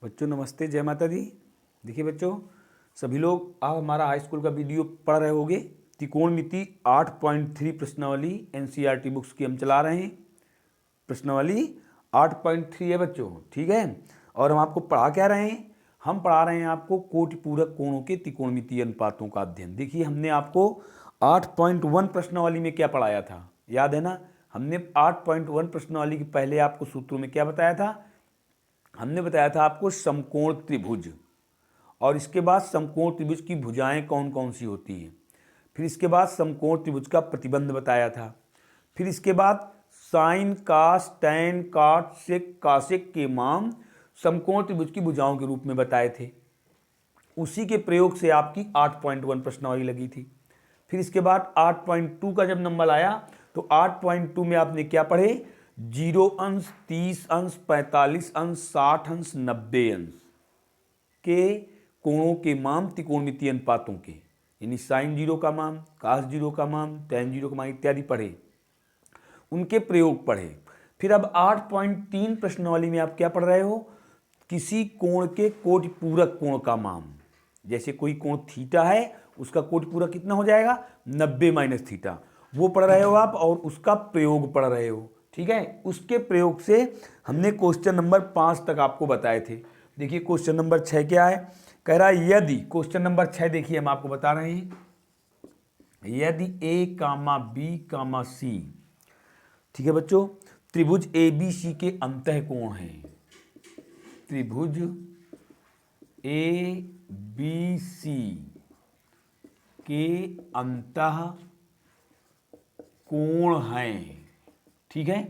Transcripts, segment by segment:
बच्चों नमस्ते, जय माता दी। देखिए बच्चों, सभी लोग आप हमारा हाई स्कूल का वीडियो पढ़ रहे होंगे। त्रिकोणमिति 8.3 प्रश्नावली एनसीईआरटी बुक्स की हम चला रहे हैं। प्रश्नावली 8.3 है बच्चों, ठीक है। और हम आपको पढ़ा क्या रहे हैं? हम पढ़ा रहे हैं आपको कोटि पूरक कोणों के त्रिकोणमितीय अनुपातों का अध्ययन। देखिए हमने आपको 8.1 प्रश्नावली में क्या पढ़ाया था, याद है ना? हमने 8.1 प्रश्नावली के पहले आपको सूत्रों में क्या बताया था? हमने बताया था आपको समकोण त्रिभुज, और इसके बाद समकोण त्रिभुज की भुजाएं कौन कौन सी होती हैं। फिर इसके बाद समकोण त्रिभुज का प्रतिबंध बताया था। फिर इसके बाद साइन कास टैन काट सेक कासेक के मान समकोण त्रिभुज की भुजाओं के रूप में बताए थे। उसी के प्रयोग से आपकी 8.1 प्रश्नावली लगी थी। फिर इसके बाद 8.2 का जब नंबर आया तो 8.2 में आपने क्या पढ़े? 0 अंश, 30 अंश, 45 अंश, 60 अंश, 90 अंश के कोणों के मान त्रिकोणमितीय अनुपातों के, यानी साइन 0 का मान, कास 0 का मान, टैन 0 का मान इत्यादि पढ़े, उनके प्रयोग पढ़े। फिर अब 8.3 प्रश्नावली में आप क्या पढ़ रहे हो? किसी कोण के कोटि पूरक कोण का मान। जैसे कोई कोण थीटा है, उसका कोटि पूरक कितना हो जाएगा? 90 माइनस थीटा। वो पढ़ रहे हो आप और उसका प्रयोग पढ़ रहे हो, ठीक है। उसके प्रयोग से हमने क्वेश्चन नंबर 5 तक आपको बताए थे। देखिए क्वेश्चन नंबर 6 क्या है, कह रहा है यदि, क्वेश्चन नंबर 6 देखिए हम आपको बता रहे हैं, यदि ए कामा बी कामा सी, ठीक है बच्चों, त्रिभुज ए बी सी के अंतः कोण हैं, त्रिभुज ए बी सी के अंतः कोण हैं, ठीक है।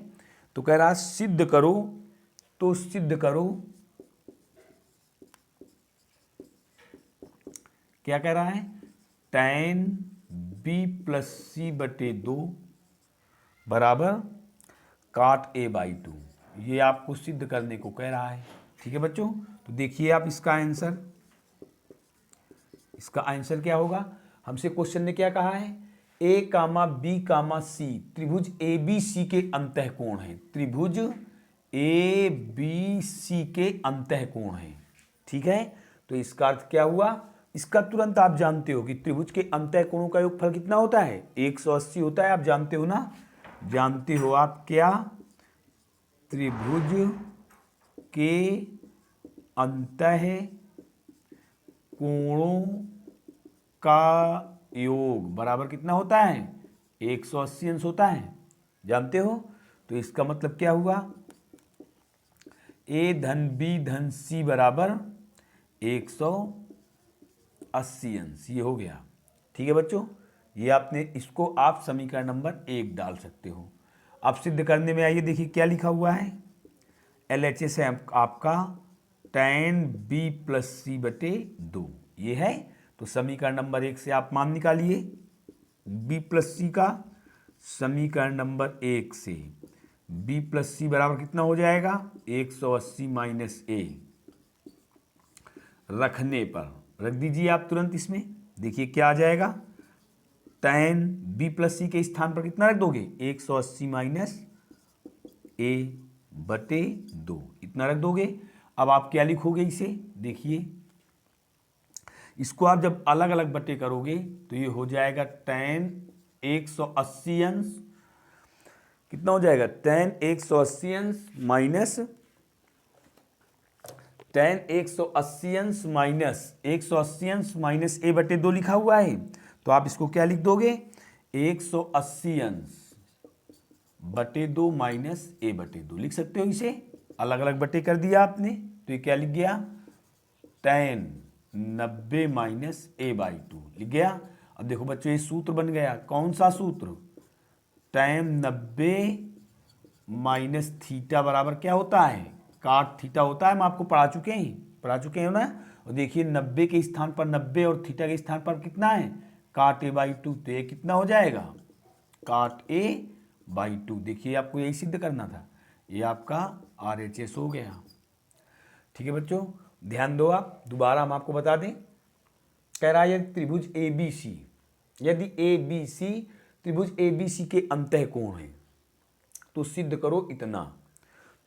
तो कह रहा सिद्ध करो, तो सिद्ध करो, क्या कह रहा है? tan b प्लस सी बटे 2 बराबर काट a बाई 2। ये आपको सिद्ध करने को कह रहा है, ठीक है बच्चों। तो देखिए आप इसका आंसर, इसका आंसर क्या होगा? हमसे क्वेश्चन ने क्या कहा है? a कामा बी कामा सी त्रिभुज ए बी सी के अंतः कोण है, त्रिभुज ए बी सी के अंतः कोण है, ठीक है। तो इसका अर्थ क्या हुआ? इसका तुरंत आप जानते हो कि त्रिभुज के अंतः कोणों का योगफल कितना होता है? 180 होता है। आप जानते हो ना? जानते हो आप क्या? त्रिभुज के अंतः कोणों का योग बराबर कितना होता है? 180 अंश होता है, जानते हो। तो इसका मतलब क्या हुआ? a धन b धन c बराबर 180 अंश, ये हो गया, ठीक है बच्चों। ये आपने, इसको आप समीकरण नंबर 1 डाल सकते हो। अब सिद्ध करने में आइए, देखिए क्या लिखा हुआ है। LHS है आपका tan b प्लस सी बटे 2, ये है। तो समीकरण नंबर 1 से आप मान निकालिए b प्लस सी का। समीकरण नंबर 1 से b प्लस सी बराबर कितना हो जाएगा? 180 माइनस a। रखने पर रख दीजिए आप तुरंत इसमें, देखिए क्या आ जाएगा। tan b प्लस सी के स्थान पर कितना रख दोगे? 180 माइनस a बटे 2, इतना रख दोगे। अब आप क्या लिखोगे इसे? देखिए इसको आप जब अलग अलग बटे करोगे तो ये हो जाएगा tan 180 अंश, कितना हो जाएगा? tan 180 अंश माइनस tan 180 अंश माइनस 180 अंश माइनस a बटे 2 लिखा हुआ है। तो आप इसको क्या लिख दोगे? 180 अंश बटे 2 माइनस a बटे 2 लिख सकते हो इसे। अलग अलग बटे कर दिया आपने, तो ये क्या लिख गया? tan 90 माइनस a बाई 2 लिख गया। अब देखो बच्चों, ये सूत्र बन गया। कौन सा सूत्र? tan 90 माइनस थीटा बराबर क्या होता है? काट थीटा होता है। हम आपको पढ़ा चुके हैं ना। और देखिए 90 के स्थान पर 90 और थीटा के स्थान पर कितना है? काट a बाई 2। तो ये कितना हो जाएगा? काट a बाई 2। देखिए आपको यही सिद्ध करना था। ये आपका RHS हो गया, ठीक है बच्चों। ध्यान दो आप, दोबारा हम आपको बता दें। कह रहा है यदि त्रिभुज ABC, यदि ABC त्रिभुज ABC के अंतः कोण है तो सिद्ध करो इतना।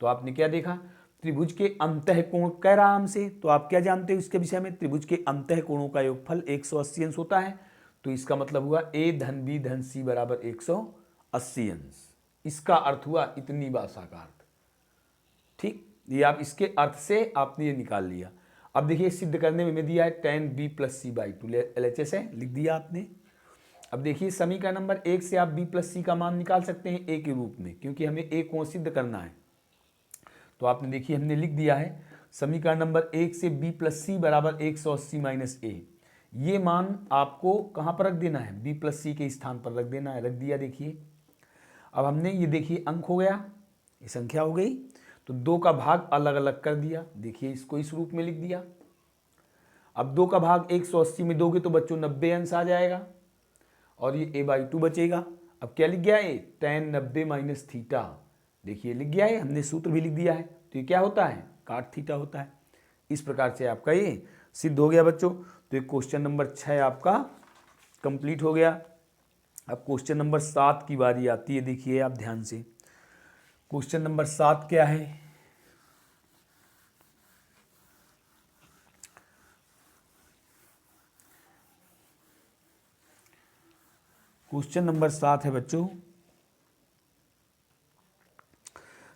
तो आपने क्या देखा? त्रिभुज के अंतः कोण कह रहा हमसे, तो आप क्या जानते हो इसके विषय में, त्रिभुज के अंतः कोणों का योगफल 180 अंश होता है। तो इसका मतलब हुआ a धन b धन c बराबर 180 अंश। इसका अर्थ हुआ इतनी बासा का अर्थ। ठीक, ये आप इसके अर्थ से आपने ये निकाल लिया। अब देखिए सिद्ध करने में हमें दिया है tan b plus c by 2 LHS है, लिख दिया आपने। अब देखिए समीकरण नंबर 1 से आप b प्लस सी का मान निकाल सकते हैं a के रूप में, क्योंकि हमें a कोण सिद्ध करना है। तो आपने देखिए हमने लिख दिया है समीकरण नंबर 1 से b प्लस सी बराबर 180 माइनस a। ये मान आपको कहाँ पर रख देना है, b प्लस सी के स्थान पर रख देना है, रख दिया। देखिए अब हमने ये देखिए अंक हो गया, ये संख्या हो गई, तो 2 का भाग अलग अलग कर दिया। देखिए इसको इस रूप में लिख दिया। अब 2 का भाग 180 में दोगे तो बच्चों 90 अंश आ जाएगा और ये a/2 बचेगा। अब क्या लिख गया है, tan 90 माइनस थीटा। देखिए लिख गया है, हमने सूत्र भी लिख दिया है। तो ये क्या होता है, cot थीटा होता है। इस प्रकार से आपका ये सिद्ध हो गया बच्चों। तो ये क्वेश्चन नंबर 6 आपका कंप्लीट हो गया। अब क्वेश्चन नंबर 7 की बारी आती है। देखिए आप ध्यान से, क्वेश्चन नंबर 7 क्या है, क्वेश्चन नंबर 7 है बच्चों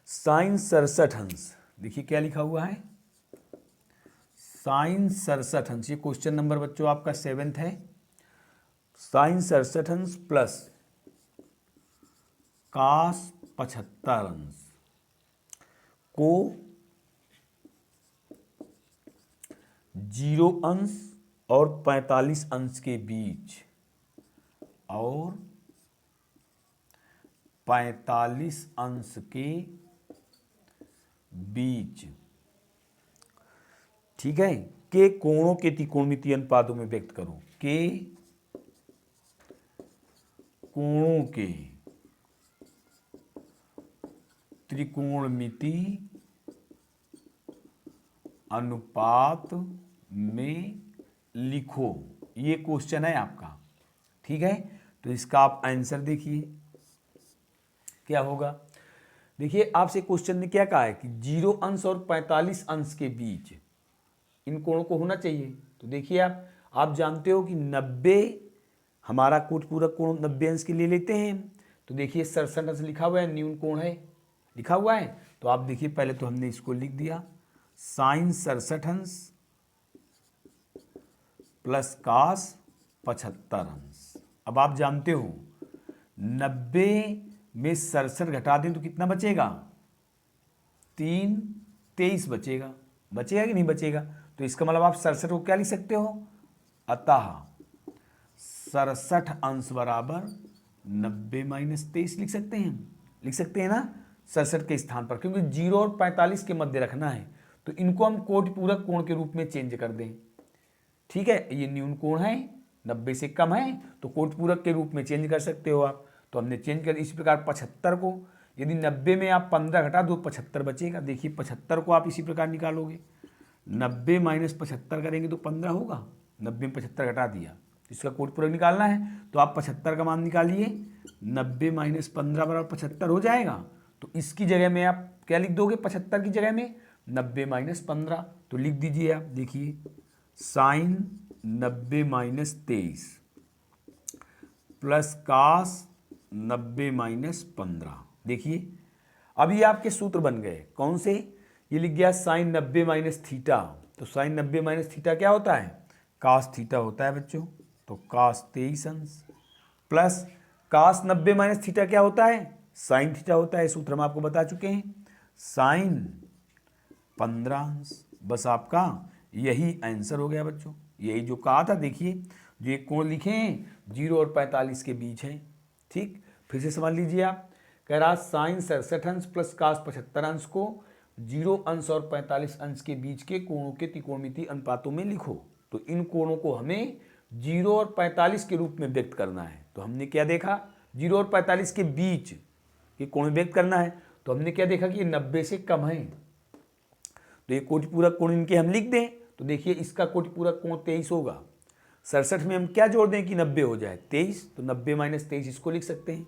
साइन 67 अंश। देखिए क्या लिखा हुआ है, साइन 67 अंश। ये क्वेश्चन नंबर बच्चों आपका 7th है। साइन 67 अंश प्लस कास 75 अंश को 0 अंश और 45 अंश के बीच और 45 अंश के बीच, ठीक है, के कोणों के त्रिकोणमितीय अनुपातों में व्यक्त करो। के कोणों के त्रिकोणमिति अनुपात में लिखो। ये क्वेश्चन है आपका, ठीक है। तो इसका आप आंसर देखिए क्या होगा। देखिए आपसे क्वेश्चन ने क्या कहा है कि 0 अंश और 45 अंश के बीच इन कोणों को होना चाहिए। तो देखिए आप जानते हो कि 90 हमारा कोटपूरक कोण 90 अंश के लिए लेते हैं। तो देखिए 67 अंश लिखा हुआ है, न्यून कोण है लिखा हुआ है। तो आप देखिए पहले तो हमने इसको लिख दिया साइन 67 अंश प्लस कास 75 अंश। अब आप जानते हो 90 में 67 घटा दें तो कितना बचेगा, 3 23 बचेगा। बचेगा कि नहीं बचेगा। तो इसका मतलब आप 67 को क्या लिख सकते हो, अतः 67 अंश बराबर 90 माइनस 23 लिख सकते हैं। लिख सकते हैं ना 67 के स्थान पर, क्योंकि 0 और 45 के मध्य रखना है। तो इनको हम कोटिपूरक कोण के रूप में चेंज कर दें, ठीक है। ये न्यून कोण है, 90 से कम है, तो कोटिपूरक के रूप में चेंज कर सकते हो आप। तो हमने चेंज कर इसी प्रकार 75 को, यदि 90 में आप 15 घटा दो 75 बचेगा। देखिए 75 को आप इसी प्रकार निकालोगे, 90 माइनस 75 करेंगे तो 15 होगा। 90 में 75 घटा दिया, इसका कोटिपूरक निकालना है तो आप 75 का मान निकालिए। 90 माइनस 15 बराबर 75 हो जाएगा। तो इसकी जगह में आप क्या लिख दोगे, 75 की जगह में 90 माइनस 15। तो लिख दीजिए आप, देखिए sine 90 minus 23 plus cos 90 minus 15। देखिए अब ये आपके सूत्र बन गए, कौन से, ये लिख गया साइन 90 माइनस थीटा। तो साइन 90 माइनस थीटा क्या होता है, कास थीटा होता है बच्चों। तो कास 23 अंश प्लस कास 90 माइनस थीटा क्या होता है, साइन थीटा होता है। सूत्र हम आपको बता चुके हैं, साइन 15 अंश। बस आपका यही आंसर हो गया बच्चों। यही जो कहा था, देखिए जो एक कोण लिखे हैं 0 और 45 के बीच है, ठीक। फिर से समझ लीजिए आप, कह रहा साइन 67 अंश प्लस कास 75 अंश को 0 अंश और 45 अंश के बीच के कोणों के त्रिकोणमितीय अनुपातों में लिखो। तो इन कोणों को हमें 0 और 45 के रूप में व्यक्त करना है। तो हमने क्या देखा, 0 और 45 के बीच के कोण में व्यक्त करना है। तो हमने क्या देखा कि ये 90 से कम है। तो ये कोटिपूरक कोण इनके हम लिख दें। तो देखिए इसका कोटिपूरक कोण 23 होगा। 67 में हम क्या जोड़ दें कि 90 हो जाए, 23। तो 90 माइनस 23 इसको लिख सकते हैं,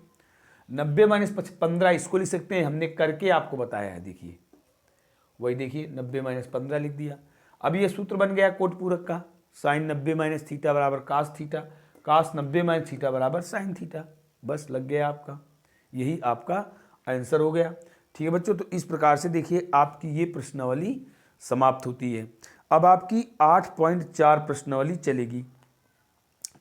90 माइनस 15 इसको लिख सकते हैं। हमने करके आपको बताया है, देखिए वही देखिए 90 माइनस 15 लिख दिया। अब ये सूत्र बन गया कोट पूरक का, साइन 90 माइनस थीटा बराबर कास थीटा, कास 90 माइनस थीटा बराबर साइन थीटा। बस लग गया आपका, यही आपका आंसर हो गया। ठीक है बच्चों, तो इस प्रकार से देखिए आपकी ये प्रश्नावली समाप्त होती है। अब आपकी 8.4 प्रश्नावली चलेगी,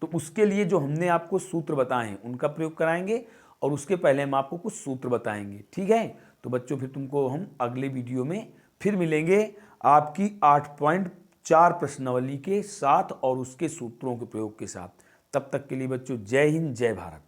तो उसके लिए जो हमने आपको सूत्र बताए हैं उनका प्रयोग कराएंगे और उसके पहले हम आपको कुछ सूत्र बताएंगे। ठीक है, तो बच्चों फिर तुमको हम अगले वीडियो में फिर मिलेंगे आपकी 8.4 प्रश्नावली के साथ और उसके सूत्रों के प्रयोग के साथ। तब तक के लिए बच्चों जय हिंद जय भारत।